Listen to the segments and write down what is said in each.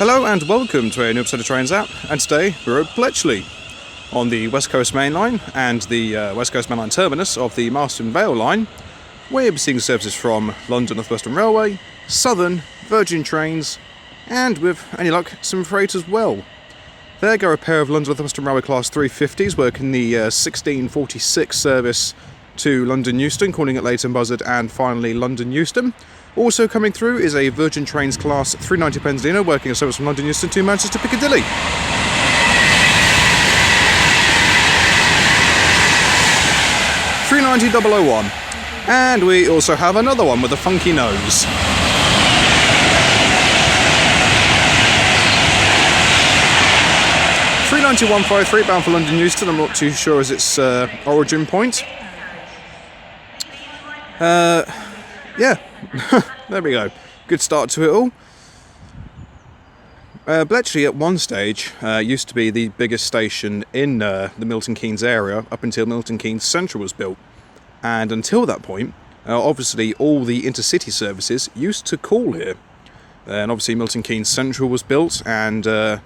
Hello and welcome to a new episode of Trains App, and today we're at Bletchley on the West Coast Mainline and the West Coast Mainline terminus of the Marston Vale Line. We're seeing services from London Northwestern Railway, Southern, Virgin Trains, and with any luck, some freight as well. There go a pair of London Northwestern Railway Class 350s working the 1646 service to London Euston, calling at Leighton Buzzard and finally London Euston. Also coming through is a Virgin Trains Class 390 Pennsylvania working a service from London Euston to Manchester Piccadilly. $390,001. And we also have another one with a funky nose. $390,153 bound for London Euston. I'm not too sure as its origin point. Yeah, there we go. Good start to it all. Bletchley at one stage used to be the biggest station in the Milton Keynes area up until Milton Keynes Central was built. And until that point, obviously all the intercity services used to call here. And obviously Milton Keynes Central was built, and the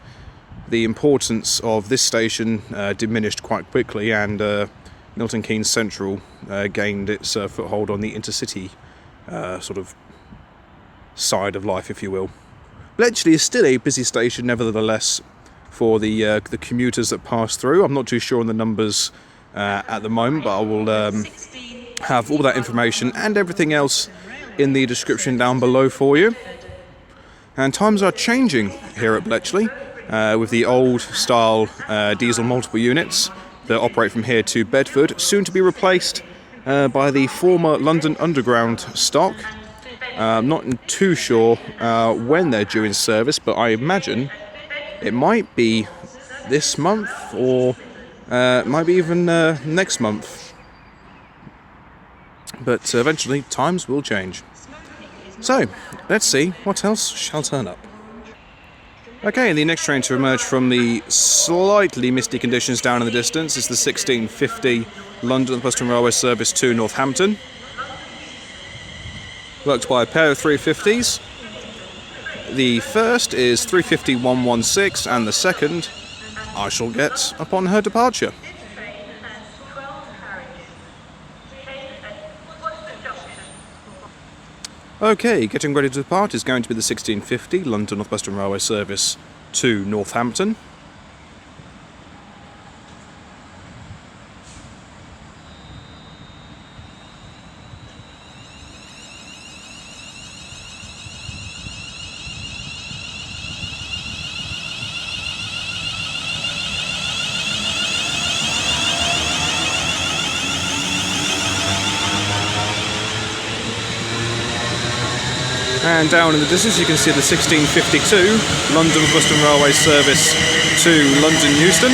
importance of this station diminished quite quickly, and Milton Keynes Central gained its foothold on the intercity sort of side of life, if you will. Bletchley is still a busy station, nevertheless, for the commuters that pass through. I'm not too sure on the numbers at the moment, but I will have all that information and everything else in the description down below for you. And times are changing here at Bletchley with the old style diesel multiple units that operate from here to Bedford, soon to be replaced by the former London Underground stock. I'm not too sure when they're due in service, but I imagine it might be this month or might be even next month. But eventually times will change. So, let's see what else shall turn up. Okay, the next train to emerge from the slightly misty conditions down in the distance is the 1650 London Northwestern Railway service to Northampton. Worked by a pair of 350s. The first is 350-116 and the second I shall get upon her departure. Okay, getting ready to depart is going to be the 1650 London Northwestern Railway service to Northampton. And down in the distance you can see the 1652 London Northwestern Railway service to London Euston.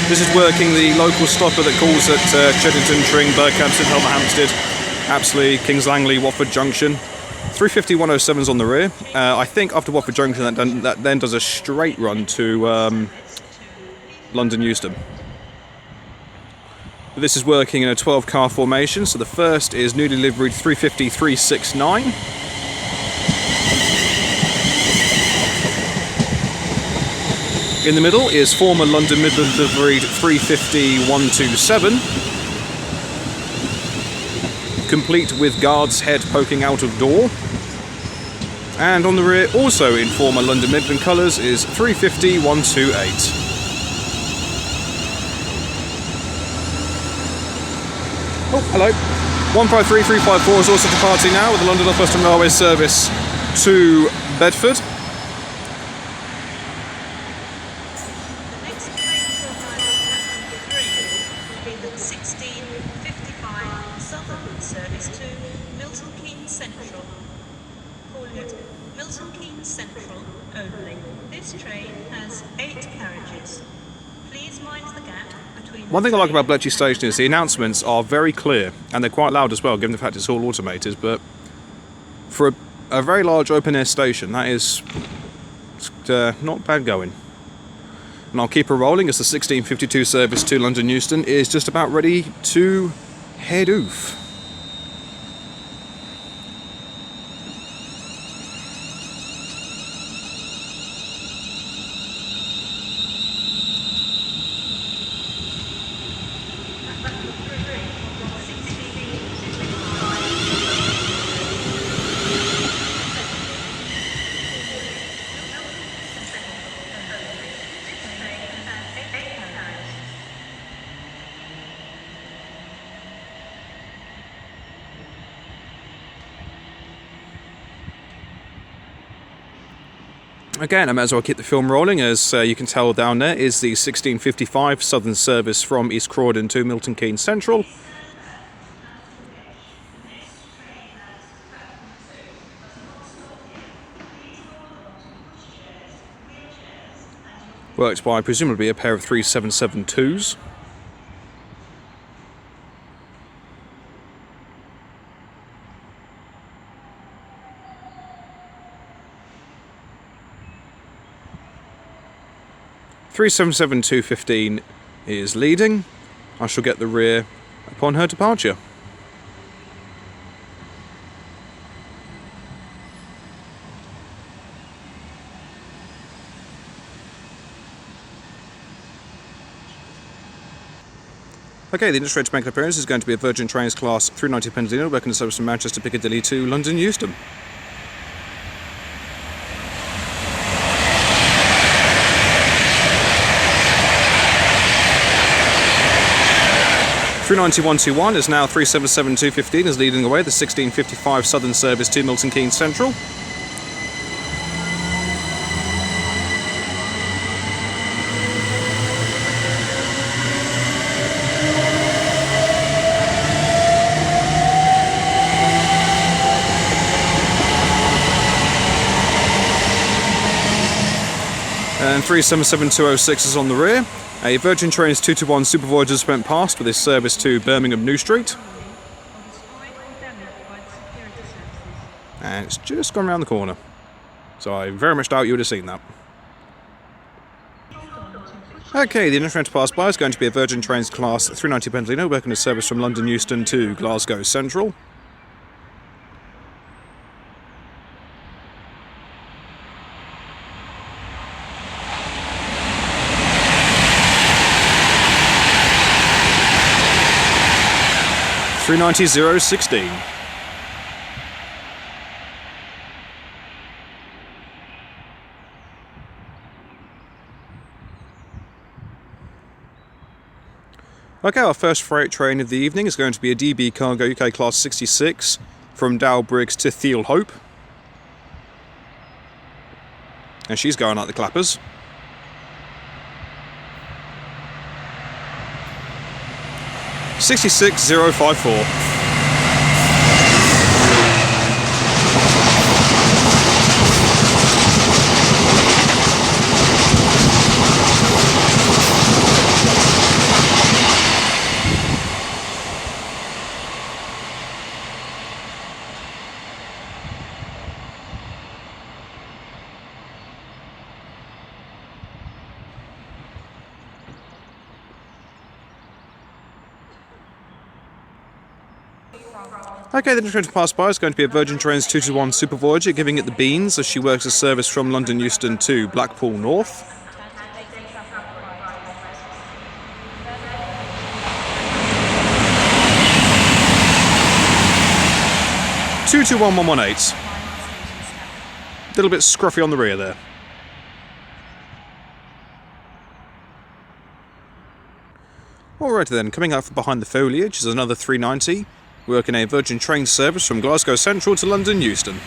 This is working the local stopper that calls at Cheddington, Tring, Berkhamsted, Helmer Hampstead, Apsley, Kings Langley, Watford Junction. 350-107's on the rear. I think after Watford Junction that then does a straight run to London Euston. This is working in a 12-car formation, so the first is newly liveried 350-369. In the middle is former London Midland liveried 350-127, complete with guard's head poking out of door. And on the rear, also in former London Midland colours, is 350-128. Oh, hello. 153354 is also departing now with the London Northwestern Railway service to Bedford. Milton Keynes Central. Calling at Milton Keynes Central only. This train has 8 carriages. Please mind the gap between... One thing I like about Bletchley Station is the announcements are very clear, and they're quite loud as well, given the fact it's all automated, but for a very large open-air station, that is not bad going. And I'll keep her rolling as the 1652 service to London Euston is just about ready to head oof. Again, I might as well keep the film rolling, as you can tell down there is the 1655 Southern service from East Croydon to Milton Keynes Central. Worked by presumably a pair of 3772s. (377-215) is leading. I shall get the rear upon her departure. Okay, the next train to make an appearance is going to be a Virgin Trains Class 390 Pendolino, working the service from Manchester Piccadilly to London Euston. (39121) is now 377-215 is leading away, the 1655 Southern service to Milton Keynes Central. And 377206 is on the rear. A Virgin Trains 221 Super Voyagers went past with his service to Birmingham New Street. And it's just gone around the corner. So I very much doubt you would have seen that. Okay, the next train to pass by is going to be a Virgin Trains Class 390 Pendolino, working a service from London Euston to Glasgow Central. (390-016). Okay, our first freight train of the evening is going to be a DB Cargo UK Class 66 from Dow Briggs to Thiel Hope. And she's going like the clappers. (66-054). Okay, the next train to pass by is going to be a Virgin Trains 221 Super Voyager, giving it the beans as she works a service from London Euston to Blackpool North. (221-118). A little bit scruffy on the rear there. Alright then, coming up from behind the foliage is another 390. Working a Virgin Train service from Glasgow Central to London Euston.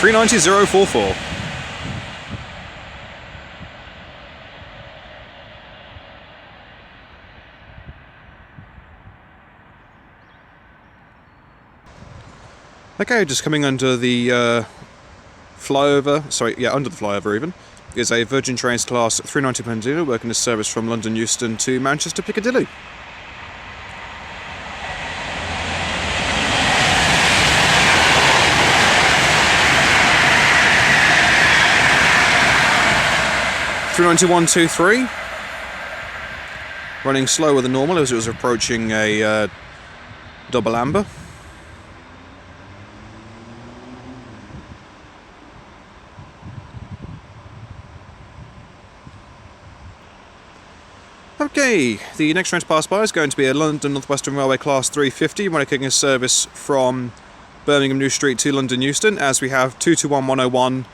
(390-044). Okay, just coming under the flyover, under the flyover even, is a Virgin Trains Class 390 Pendolino, working a service from London Euston to Manchester Piccadilly. (391-23). Running slower than normal as it was approaching a double amber. Okay, the next train to pass by is going to be a London Northwestern Railway Class 350, running a service from Birmingham New Street to London Euston, as we have 221-101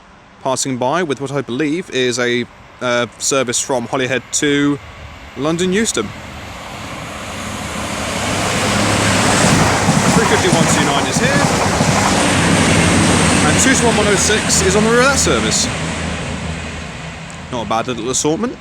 passing by with what I believe is a service from Holyhead to London Euston. 35129 is here. And 221106 is on the rear of that service. Not a bad little assortment.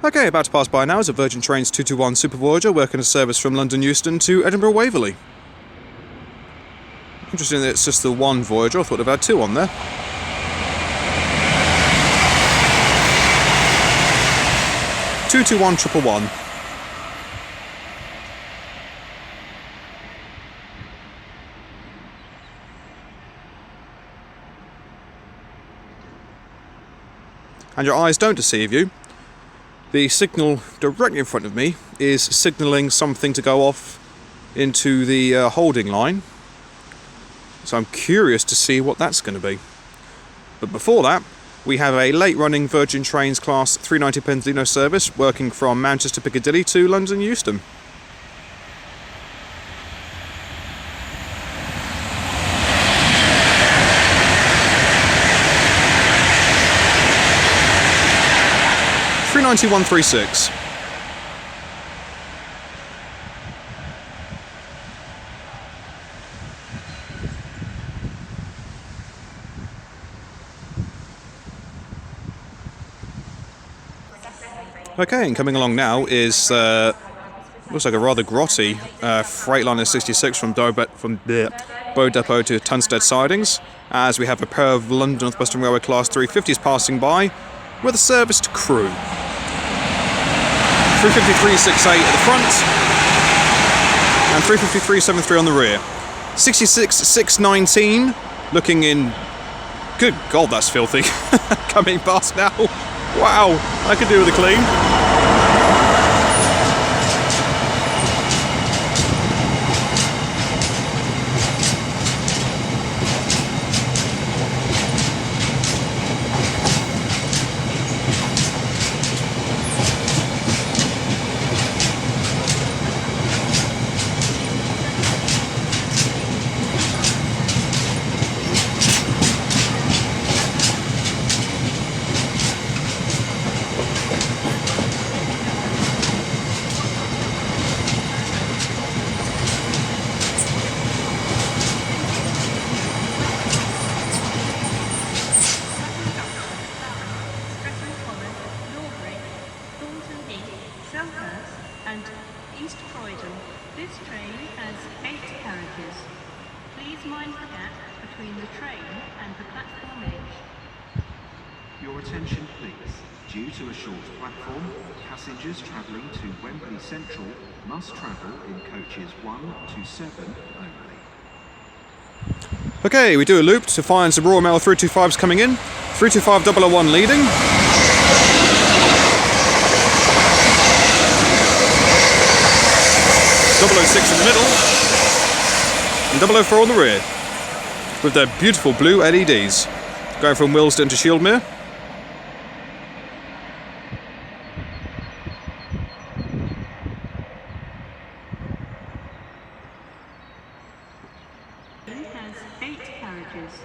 Okay, about to pass by now is a Virgin Trains 221 Super Voyager working a service from London Euston to Edinburgh Waverley. Interesting that it's just the one Voyager, I thought they'd had two on there. Two 221 And your eyes don't deceive you. The signal directly in front of me is signalling something to go off into the holding line. So I'm curious to see what that's going to be. But before that, we have a late-running Virgin Trains Class 390 Pendolino service working from Manchester Piccadilly to London Euston. (390-136). Okay, and coming along now is looks like a rather grotty Freightliner 66 from Bow Depot to Tunstead sidings, as we have a pair of London Northwestern Railway Class 350s passing by with a service to Crewe. 353.68 at the front and 353.73 on the rear. 66.619 looking in. Good God, that's filthy. Coming past now. Wow, I could do with a clean. Passengers travelling to Wembley Central must travel in coaches 1 to 7 only. Okay, we do a loop to find some Royal Mail 325s coming in. 325001 leading. .006 in the middle. And 004 on the rear. With their beautiful blue LEDs. Going from Willesden to Shieldmere.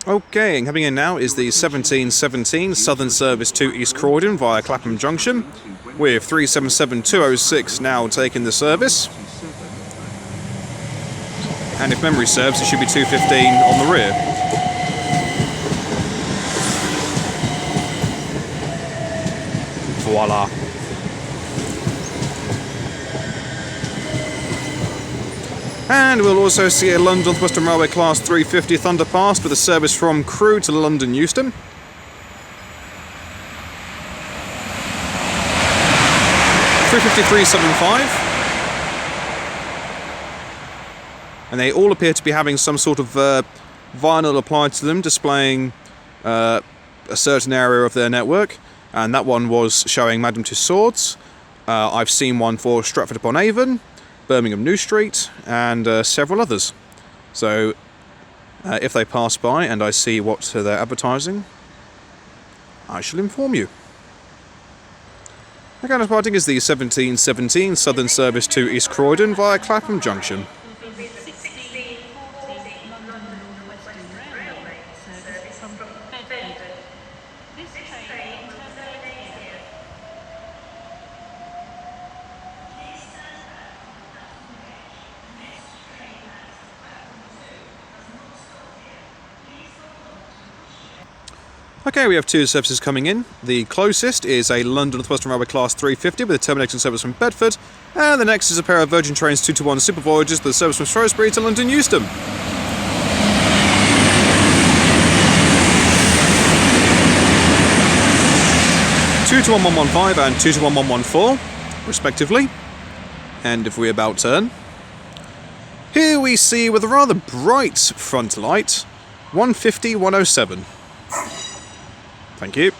Okay, and coming in now is the 1717 Southern Service to East Croydon via Clapham Junction, with 377206 now taking the service. And if memory serves, it should be 215 on the rear. Voila. And we'll also see a London Northwestern Railway Class 350 Thunderpass with a service from Crewe to London Euston. .353.75. And they all appear to be having some sort of vinyl applied to them, displaying a certain area of their network. And that one was showing Madame Tussauds. I've seen one for Stratford-upon-Avon, Birmingham New Street, and several others. So if they pass by and I see what they're advertising, I shall inform you. The kind of parting is the 1717 Southern Service to East Croydon via Clapham Junction. Okay, we have two services coming in. The closest is a London Northwestern Railway Class 350 with a terminating service from Bedford, and the next is a pair of Virgin Trains 221 Super Voyagers with a service from Shrewsbury to London Euston. 221-115 and 221-114, respectively. And if we about turn, here we see with a rather bright front light, 150-107. Thank you.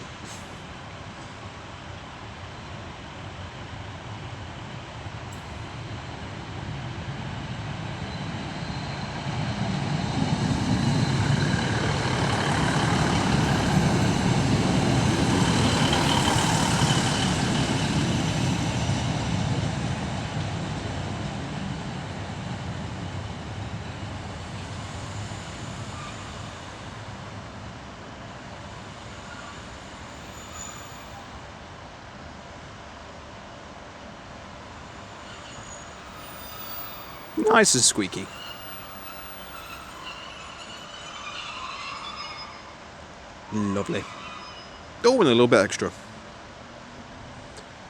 Nice and squeaky. Lovely. Oh, and a little bit extra.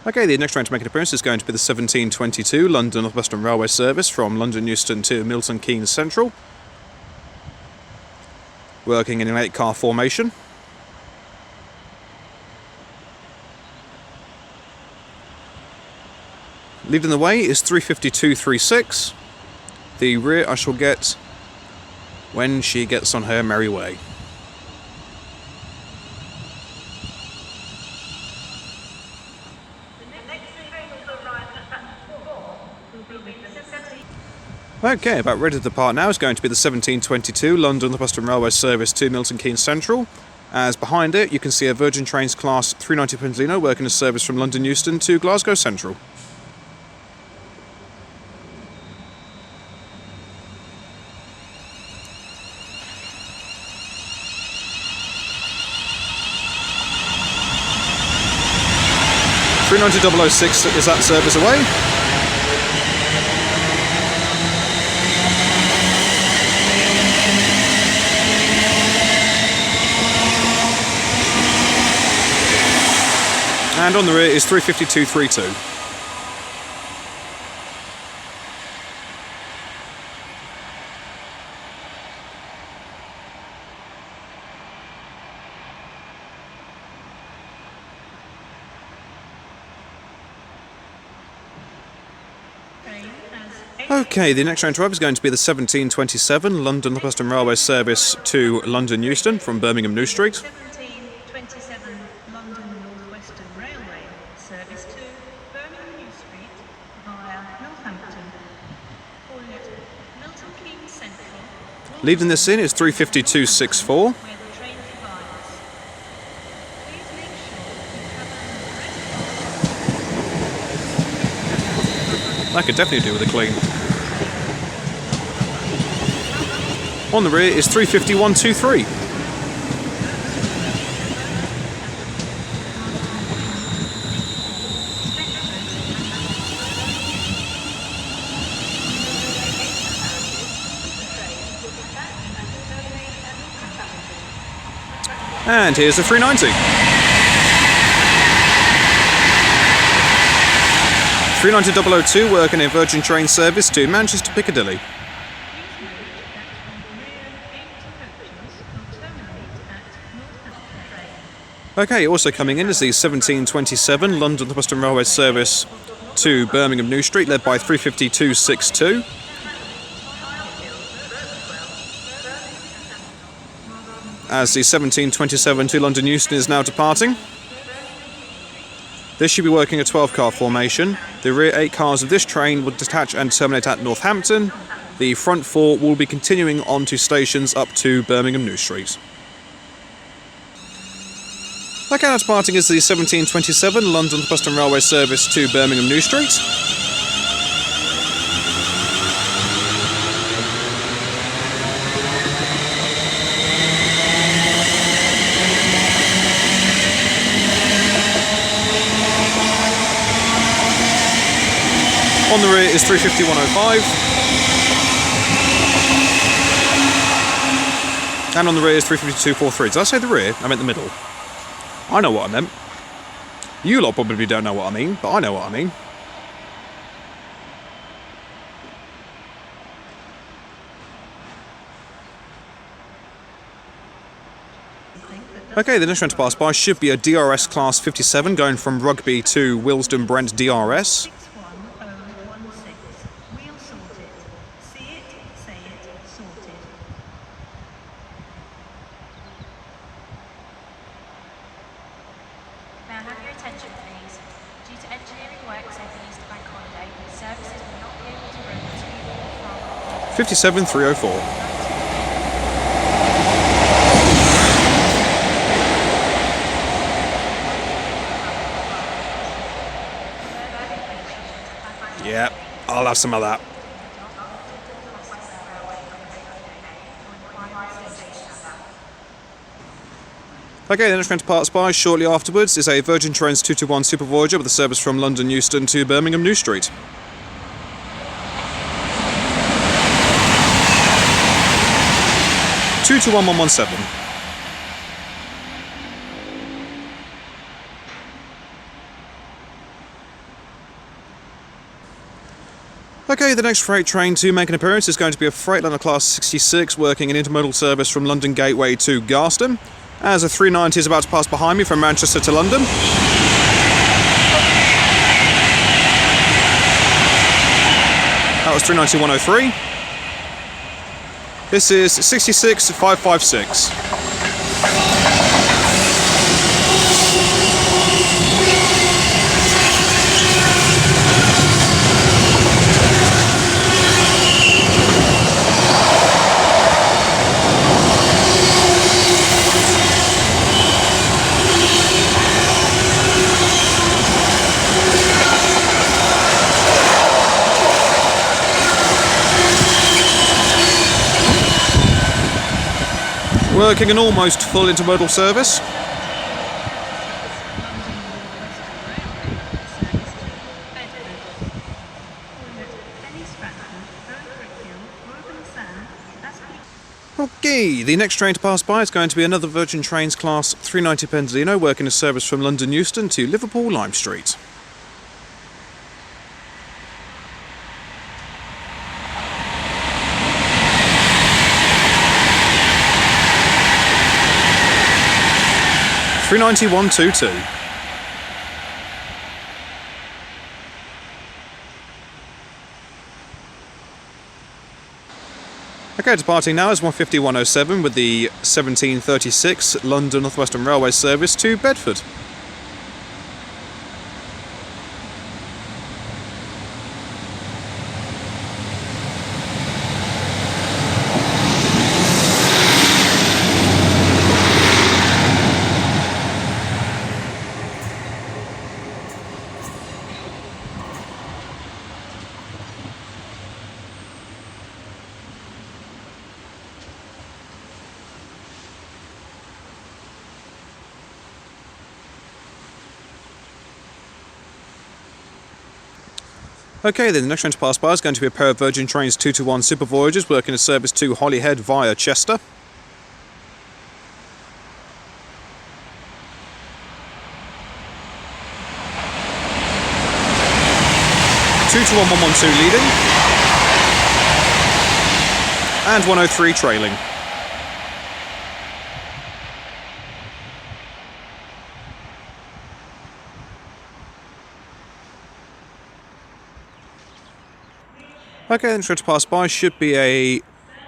Okay, the next train to make an appearance is going to be the 1722 London Northwestern Railway service from London Euston to Milton Keynes Central. Working in an 8-car formation. Leading the way is 35236. The rear I shall get when she gets on her merry way. Okay, about ready to depart now is going to be the 1722 London Northwestern Railway service to Milton Keynes Central. As behind it you can see a Virgin Trains Class 390 Pendolino working a service from London Euston to Glasgow Central. .006 is that service away. And on the rear is 35232. Okay, the next train to arrive is going to be the 1727 London Northwestern Railway service to London Euston from Birmingham New Street. 1727 London Northwestern Railway service to Birmingham New Street via Northampton. Calling at Milton Keynes Central. Leading this in is 35264. Where the train divides. Please make sure you have That could definitely do with a clean. On the rear is 35123. And here's the 390. 390-002 working a Virgin Train service to Manchester Piccadilly. Okay, also coming in is the 1727 London Northwestern Railway service to Birmingham New Street, led by 35262. As the 1727 to London Euston is now departing. This should be working a 12-car formation. The rear 8 cars of this train will detach and terminate at Northampton. The front 4 will be continuing on to stations up to Birmingham New Street. Okay, now departing is the 1727 London Northwestern Railway service to Birmingham New Street. On the rear is 35105. And on the rear is 352.43. Did I say the rear? I meant the middle. I know what I meant. You lot probably don't know what I mean, but I know what I mean. Okay, the next train to pass by should be a DRS Class 57 going from Rugby to Willesden Brent DRS. 61016. Wheel sorted. See it, say it, sorted. May I have your attention, please? Due to engineering works over the Easter Bank holiday, services will not be able to run to or from 57304. Yeah, I'll have some of that. Okay, the next train to pass by shortly afterwards is a Virgin Trains 221 Super Voyager with a service from London Euston to Birmingham New Street. Two to 1117. Okay, the next freight train to make an appearance is going to be a Freightliner Class 66 working an intermodal service from London Gateway to Garston. As a 390 is about to pass behind me from Manchester to London. That was 390-103. This is 66-556. Working an almost full intermodal service. Okay, the next train to pass by is going to be another Virgin Trains Class 390 Pendolino working a service from London Euston to Liverpool Lime Street. $390-122. Okay, departing now is 150-107 with the 1736 London Northwestern Railway service to Bedford. Okay, then the next train to pass by is going to be a pair of Virgin Trains 221 Super Voyagers working a service to Holyhead via Chester. Two to 1112 leading. And 103 trailing. Okay, then to pass by should be a,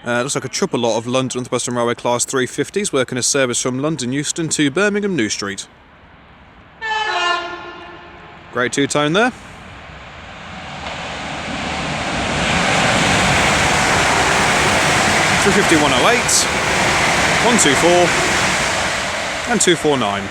looks like a triple lot of London Northwestern Railway Class 350s working a service from London Euston to Birmingham New Street. Great two-tone there. $350-108, 124 and 249.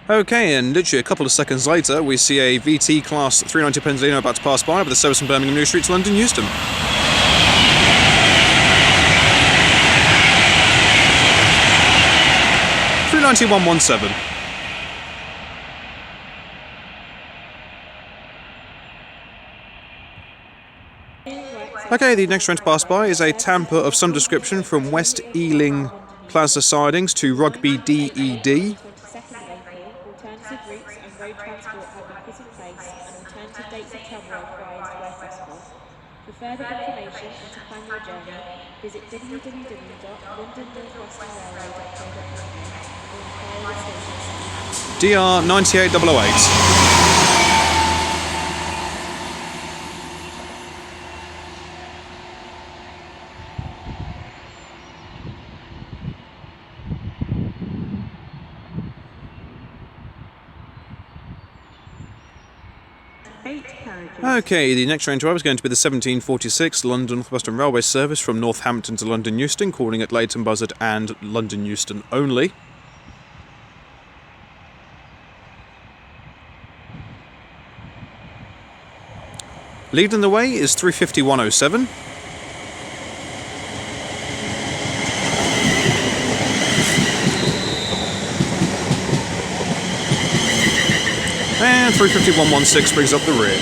Okay, and literally a couple of seconds later, we see a VT Class 390 Pendolino about to pass by with a service from Birmingham New Street to London Euston. 39117. Okay, the next train to pass by is a tamper of some description from West Ealing Plaza sidings to Rugby DED. 22nd April, alternative routes and road transport have been put in place and alternative dates of travel are advised where possible. For further information and to plan your journey, visit www.londonnorthwesternrailway.co.uk or inquire the station staff. DR 98008. Okay, the next train to arrive is going to be the 1746 London Northwestern Railway service from Northampton to London Euston, calling at Leighton Buzzard and London Euston only. Leading the way is 35107. And 35116 brings up the rear.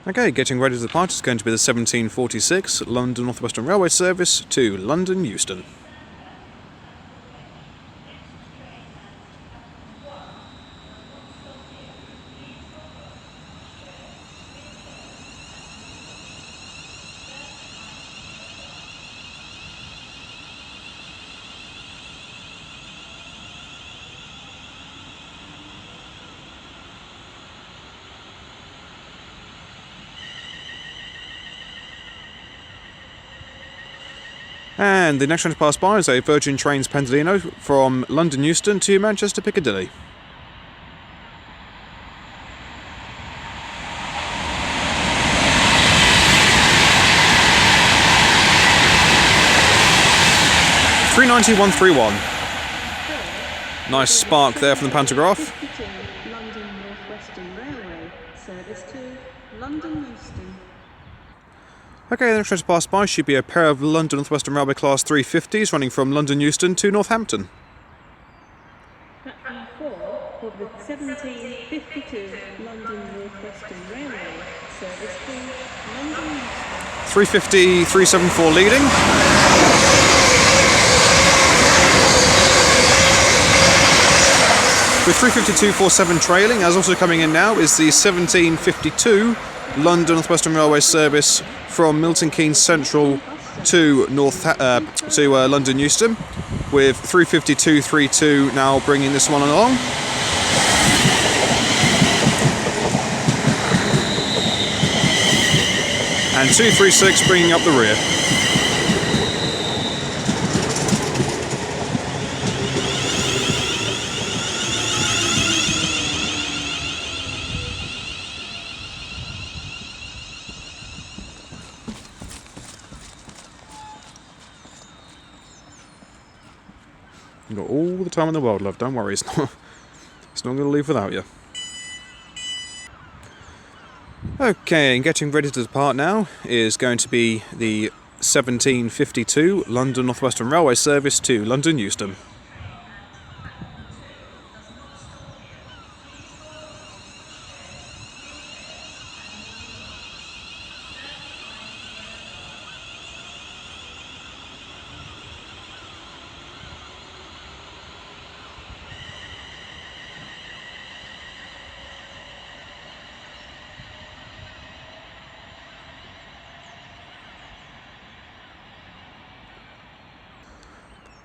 Okay, getting ready to depart is going to be the 1746 London Northwestern Railway service to London Euston. And the next train to pass by is a Virgin Trains Pendolino from London Euston to Manchester Piccadilly. (39131). Nice spark there from the pantograph. 52 London Northwestern Railway, service to London Euston. Okay, the next train to pass by should be a pair of London Northwestern Railway Class 350s running from London Euston to Northampton. Platform 4 for the 1752 London Northwestern Railway, service to London Euston. 350, 374 leading. With 352.47 trailing, as also coming in now is the 1752 London Northwestern Railway service from Milton Keynes Central to London Euston, with 352.32 now bringing this one along. And 236 bringing up the rear. You've got all the time in the world, love. Don't worry, it's not going to leave without you. Okay, and getting ready to depart now is going to be the 1752 London Northwestern Railway service to London Euston.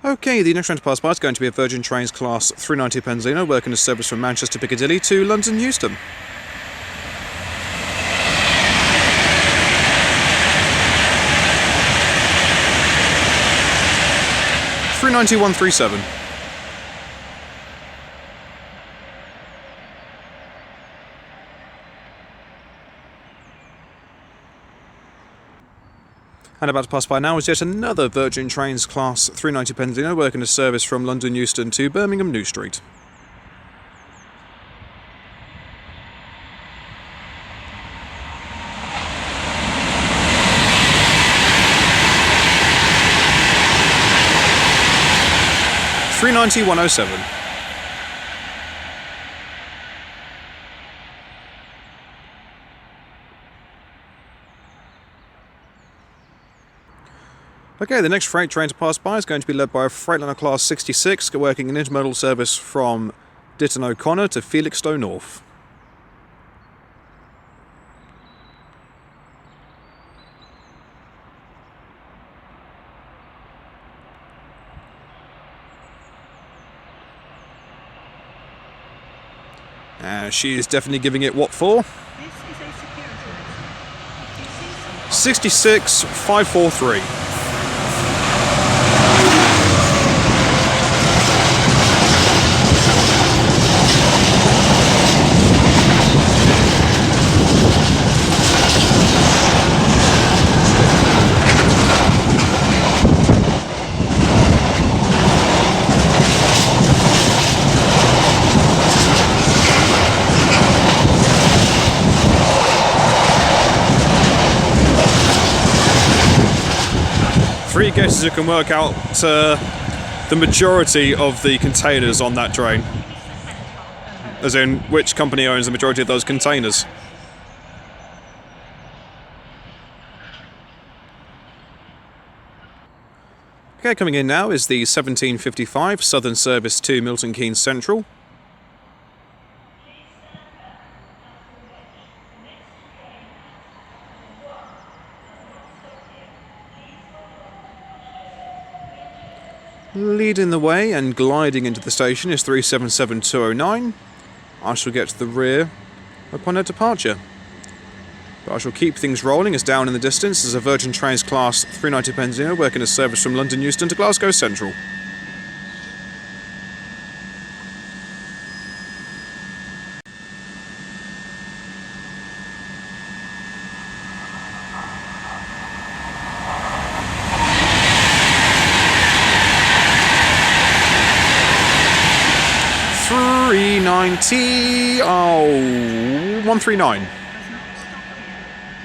Okay, the next train to pass by is going to be a Virgin Trains Class 390 Penzino, working a service from Manchester Piccadilly to London Euston. (39137). And about to pass by now is yet another Virgin Trains Class 390 Pendolino working a service from London Euston to Birmingham New Street. (390-107). Okay, the next freight train to pass by is going to be led by a Freightliner Class 66 working an intermodal service from Ditton O'Connor to Felixstowe North. She is definitely giving it what for? This is a security message. If you see something, 66-543. Three guesses who can work out the majority of the containers on that train. As in, which company owns the majority of those containers. Okay, coming in now is the 1755 Southern Service to Milton Keynes Central. Leading the way and gliding into the station is 377-209. I shall get to the rear upon her departure. But I shall keep things rolling as down in the distance is a Virgin Trains Class 390 Pendolino working a service from London Euston to Glasgow Central. (390) 139.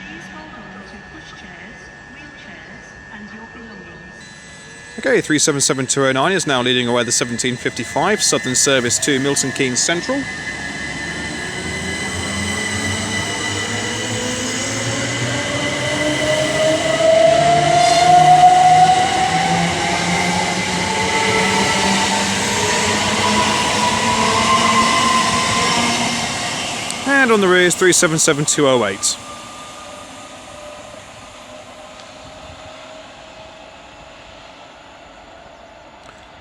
please hold on to pushchairs, wheelchairs, and your belongings. Okay, 377-209 is now leading away the 1755 Southern Service to Milton Keynes Central. And on the rear is 377-208.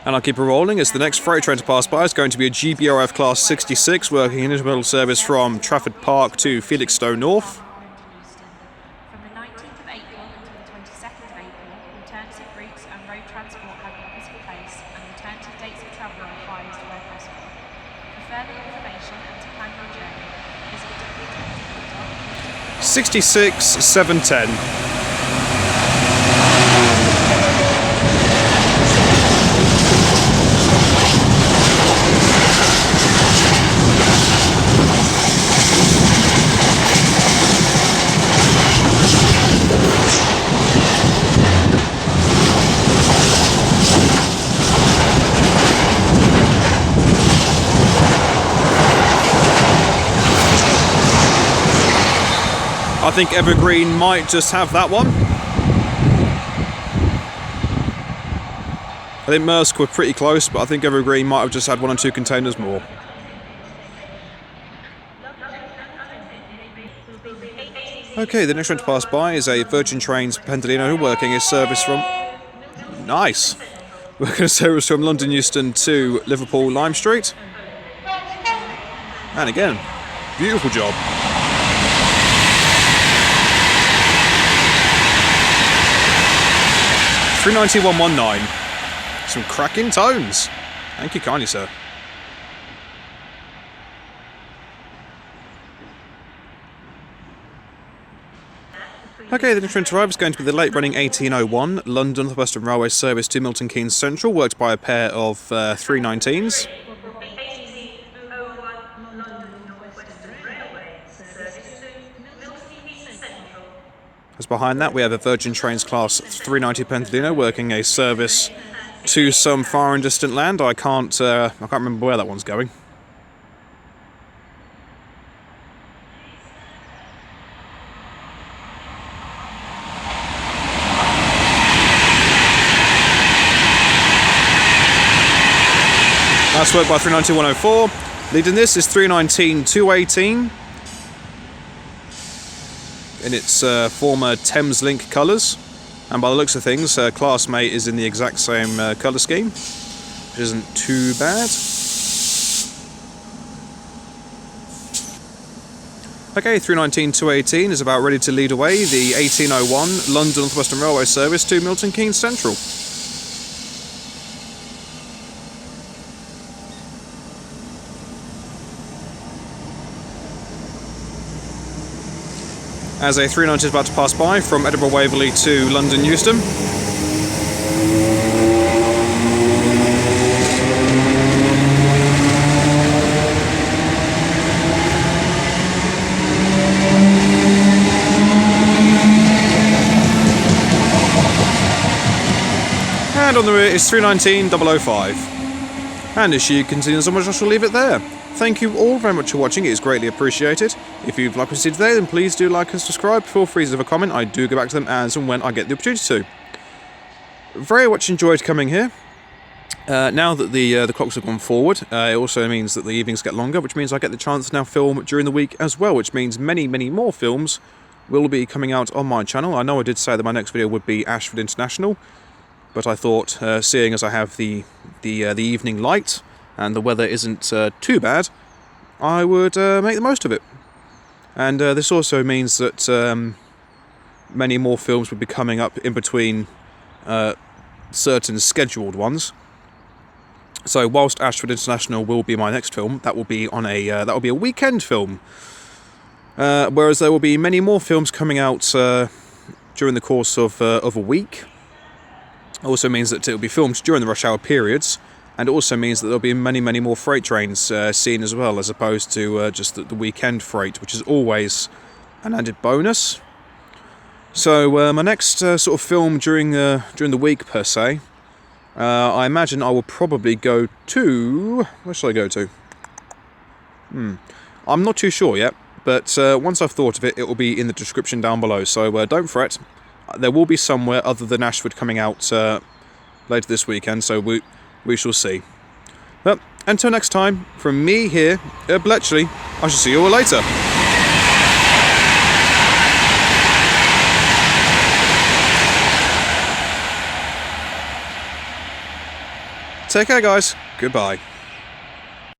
And I'll keep it rolling as the next freight train to pass by is going to be a GBRF Class 66 working an intermodal service from Trafford Park to Felixstowe North. From the 19th of April until the 22nd of April, alternative routes and road transport have been put in place and alternative dates of travel are advised where possible. For further information and to plan your journey, visit www.. 66-710. I think Evergreen might just have that one. I think Maersk were pretty close, but I think Evergreen might have just had one or two containers more. Okay, the next one to pass by is a Virgin Trains Pendolino working a service from... Nice! Working a service from London Euston to Liverpool Lime Street. And again, beautiful job. (390-119). Some cracking tones. Thank you kindly, sir. Okay, the next train to arrive is going to be the late running 1801 London Northwestern Railway service to Milton Keynes Central, worked by a pair of 319s. As behind that, we have a Virgin Trains Class 390 Pendolino working a service to some far and distant land. I can't remember where that one's going. That's worked by 390-104. Leading this is 319-218 in its former Thameslink colours. And by the looks of things, classmate is in the exact same colour scheme, which isn't too bad. Okay, 319-218 is about ready to lead away the 1801 London Northwestern Railway service to Milton Keynes Central. As a 390 is about to pass by from Edinburgh Waverley to London Euston. And on the rear is 319-005. And as she continues onwards, I shall leave it there. Thank you all very much for watching, it is greatly appreciated. If you've liked what you see today, then please do like and subscribe. Feel free to leave a comment, I do go back to them as and when I get the opportunity to. Very much enjoyed coming here. Now that the clocks have gone forward, it also means that the evenings get longer, which means I get the chance to now film during the week as well, which means many, many more films will be coming out on my channel. I know I did say that my next video would be Ashford International, but I thought, seeing as I have the evening light, and the weather isn't too bad, I would make the most of it. And this also means that many more films would be coming up in between certain scheduled ones. So whilst Ashford International will be my next film, that will be on a weekend film. Whereas there will be many more films coming out during the course of a week. Also means that it will be filmed during the rush hour periods. And it also means that there'll be many, many more freight trains seen as well, as opposed to just the weekend freight, which is always an added bonus. So my next sort of film during the week per se, I imagine I will probably go to... Where shall I go to? I'm not too sure yet, but once I've thought of it, it will be in the description down below. So don't fret, there will be somewhere other than Ashford coming out later this weekend. So we shall see. But until next time, from me here at Bletchley, I shall see you all later. Take care, guys. Goodbye.